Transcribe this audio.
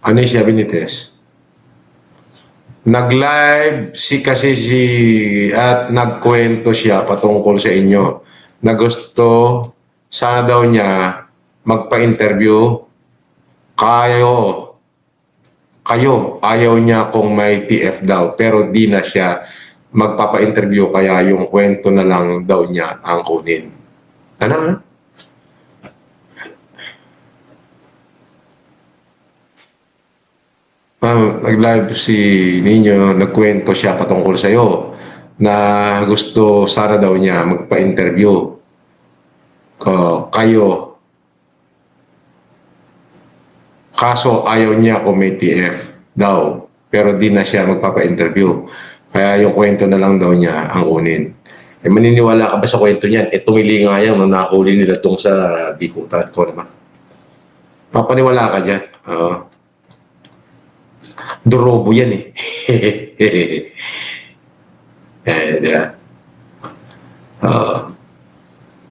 Anisha Benitez. Nag-live kasi at nagkwento siya patungkol sa inyo na gusto sana daw niya magpa-interview. Kayo, ayaw niya kung may TF daw, pero di na siya magpapa-interview, kaya yung kwento na lang daw niya ang kunin. Ano? Nag-live si Nino, nagkwento siya patungkol sa'yo na gusto sana daw niya magpa-interview. Kayo, kaso ayaw niya kung may TF daw, pero di na siya magpapa-interview. Kaya yung kwento na lang daw niya ang kunin. Eh, maniniwala ka ba sa kwento niyan? Eh, tumili nga yan nung nakuli nila tong sa bikutan ko naman. Papaniwala ka dyan. Dorobo yan eh. Di ba?